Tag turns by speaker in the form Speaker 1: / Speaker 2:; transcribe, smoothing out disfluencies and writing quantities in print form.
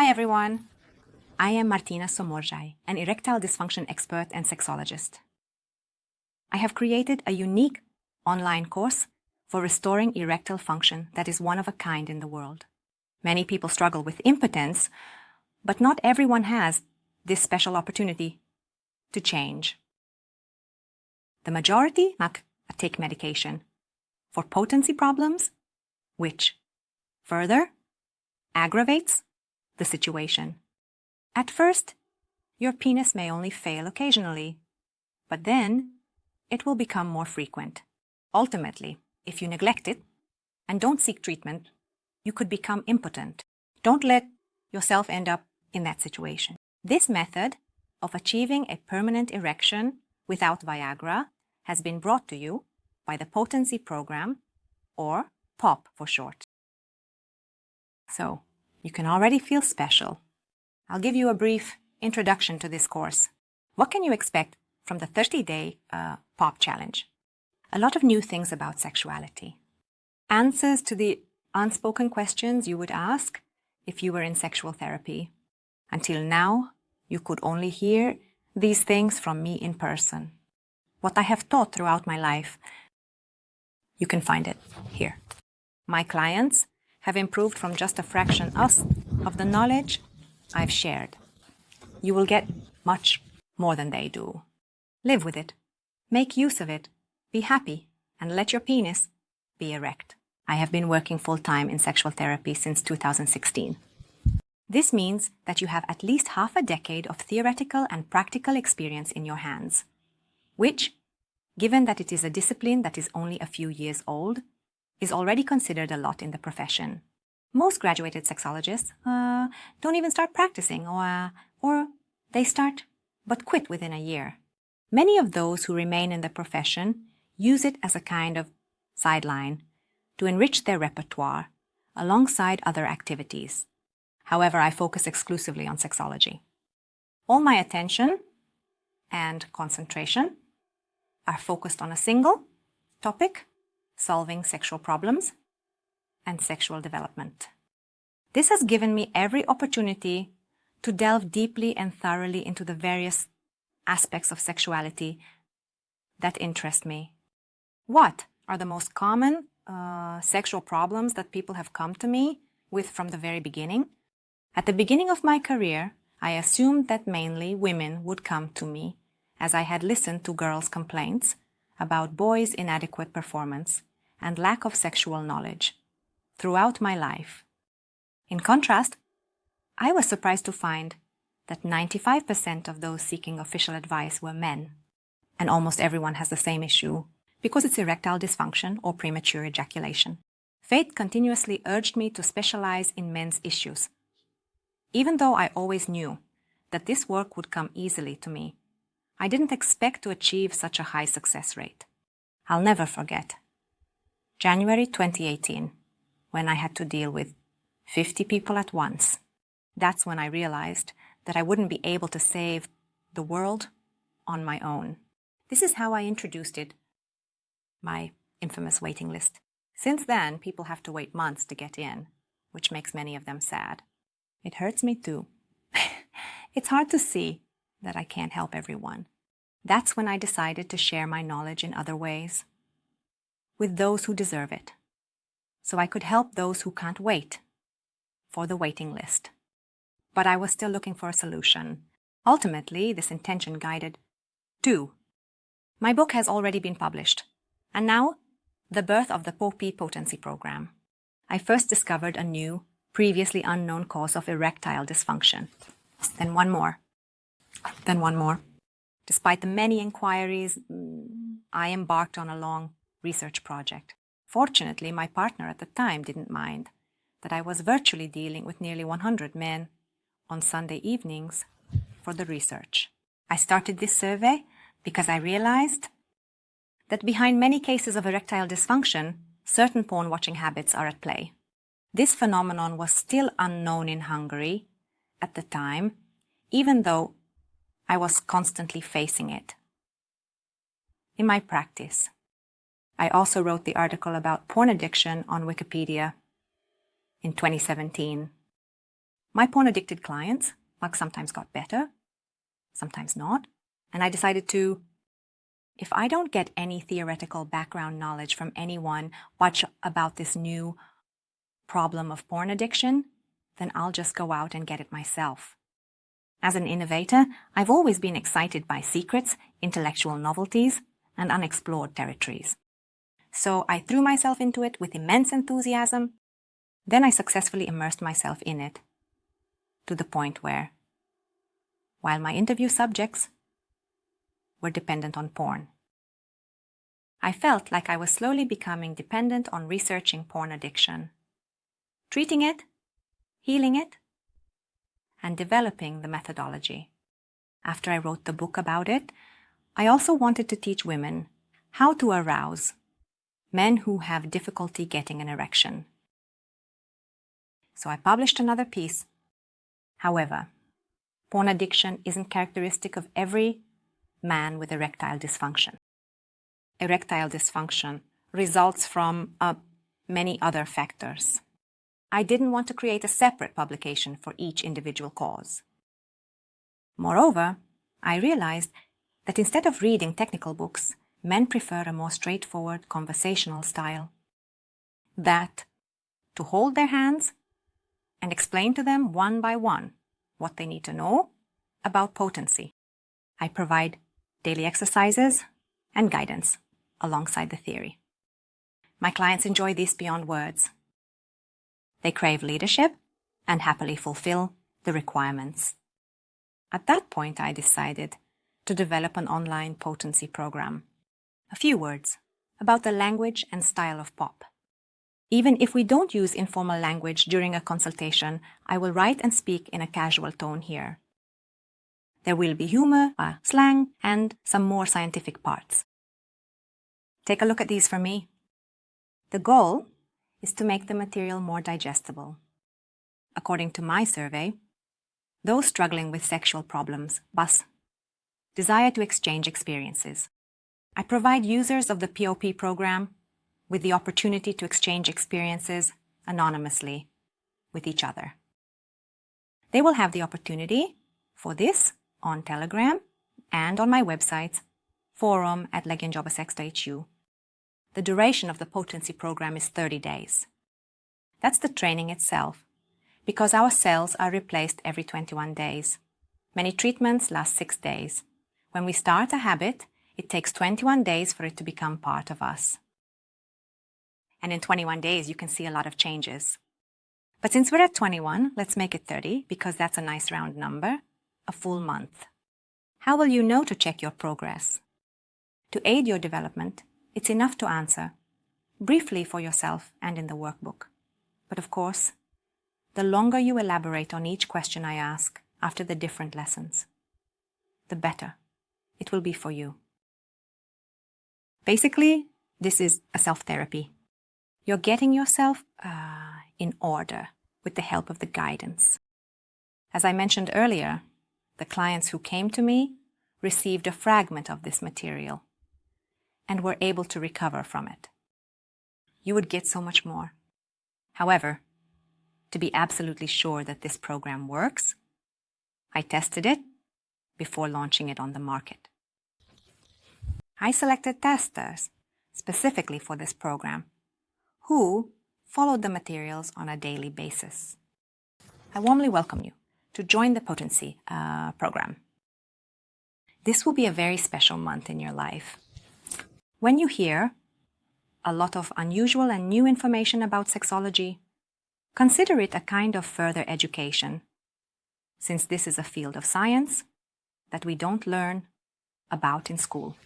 Speaker 1: Hi everyone, I am Martina Somorjai, an erectile dysfunction expert and sexologist. I have created a unique online course for restoring erectile function that is one of a kind in the world. Many people struggle with impotence, but not everyone has this special opportunity to change. The majority take medication for potency problems, which further aggravates the situation. At first, your penis may only fail occasionally, but then it will become more frequent. Ultimately, if you neglect it and don't seek treatment, you could become impotent. Don't let yourself end up in that situation. This method of achieving a permanent erection without Viagra has been brought to you by the Potency Program, or POP for short. So, you can already feel special. I'll give you a brief introduction to this course. What can you expect from the 30-day POP challenge? A lot of new things about sexuality. Answers to the unspoken questions you would ask if you were in sexual therapy. Until now, you could only hear these things from me in person. What I have taught throughout my life, you can find it here. My clients have improved from just a fraction of the knowledge I've shared. You will get much more than they do. Live with it. Make use of it. Be happy and let your penis be erect. I have been working full-time in sexual therapy since 2016. This means that you have at least half a decade of theoretical and practical experience in your hands, which, given that it is a discipline that is only a few years old, is already considered a lot in the profession. Most graduated sexologists don't even start practicing, or they start but quit within a year. Many of those who remain in the profession use it as a kind of sideline to enrich their repertoire alongside other activities. However, I focus exclusively on sexology. All my attention and concentration are focused on a single topic: solving sexual problems and sexual development. This has given me every opportunity to delve deeply and thoroughly into the various aspects of sexuality that interest me. What are the most common sexual problems that people have come to me with from the very beginning? At the beginning of my career, I assumed that mainly women would come to me, as I had listened to girls' complaints about boys' inadequate performance and lack of sexual knowledge throughout my life. In contrast, I was surprised to find that 95% of those seeking official advice were men, and almost everyone has the same issue because it's erectile dysfunction or premature ejaculation. Fate continuously urged me to specialize in men's issues, even though I always knew that this work would come easily to me. I didn't expect to achieve such a high success rate. I'll never forget January 2018, when I had to deal with 50 people at once. That's when I realized that I wouldn't be able to save the world on my own. This is how I introduced it, my infamous waiting list. Since then, people have to wait months to get in, which makes many of them sad. It hurts me too. It's hard to see that I can't help everyone. That's when I decided to share my knowledge in other ways, with those who deserve it, so I could help those who can't wait for the waiting list. But I was still looking for a solution. Ultimately, this intention guided 2. My book has already been published, and now the birth of the POP Potency Program. I first discovered a new, previously unknown cause of erectile dysfunction. Then one more. Despite the many inquiries, I embarked on a long research project. Fortunately, my partner at the time didn't mind that I was virtually dealing with nearly 100 men on Sunday evenings for the research. I started this survey because I realized that behind many cases of erectile dysfunction, certain porn-watching habits are at play. This phenomenon was still unknown in Hungary at the time, even though I was constantly facing it. In my practice, I also wrote the article about porn addiction on Wikipedia in 2017. My porn-addicted clients, sometimes got better, sometimes not, and I decided to, if I don't get any theoretical background knowledge from anyone about this new problem of porn addiction, then I'll just go out and get it myself. As an innovator, I've always been excited by secrets, intellectual novelties, and unexplored territories. So I threw myself into it with immense enthusiasm. Then I successfully immersed myself in it to the point where, while my interview subjects were dependent on porn, I felt like I was slowly becoming dependent on researching porn addiction, treating it, healing it, and developing the methodology. After I wrote the book about it, I also wanted to teach women how to arouse men who have difficulty getting an erection. So I published another piece. However, porn addiction isn't characteristic of every man with erectile dysfunction. Erectile dysfunction results from many other factors. I didn't want to create a separate publication for each individual cause. Moreover, I realized that instead of reading technical books, men prefer a more straightforward conversational style. That to hold their hands and explain to them one by one what they need to know about potency. I provide daily exercises and guidance alongside the theory. My clients enjoy this beyond words. They crave leadership and happily fulfill the requirements. At that point, I decided to develop an online potency program. A few words about the language and style of pop. Even if we don't use informal language during a consultation, I will write and speak in a casual tone here. There will be humor, slang, and some more scientific parts. Take a look at these for me. The goal is to make the material more digestible. According to my survey, those struggling with sexual problems, desire to exchange experiences. I provide users of the POP program with the opportunity to exchange experiences anonymously with each other. They will have the opportunity for this on Telegram and on my website, forum@legionjobasex.hu. The duration of the potency program is 30 days. That's the training itself, because our cells are replaced every 21 days. Many treatments last 6 days. When we start a habit, it takes 21 days for it to become part of us. And in 21 days, you can see a lot of changes. But since we're at 21, let's make it 30, because that's a nice round number, a full month. How will you know to check your progress? To aid your development, it's enough to answer, briefly for yourself and in the workbook. But of course, the longer you elaborate on each question I ask after the different lessons, the better it will be for you. Basically, this is a self-therapy. You're getting yourself in order with the help of the guidance. As I mentioned earlier, the clients who came to me received a fragment of this material and were able to recover from it. You would get so much more. However, to be absolutely sure that this program works, I tested it before launching it on the market. I selected testers specifically for this program who followed the materials on a daily basis. I warmly welcome you to join the potency program. This will be a very special month in your life. When you hear a lot of unusual and new information about sexology, consider it a kind of further education, since this is a field of science that we don't learn about in school.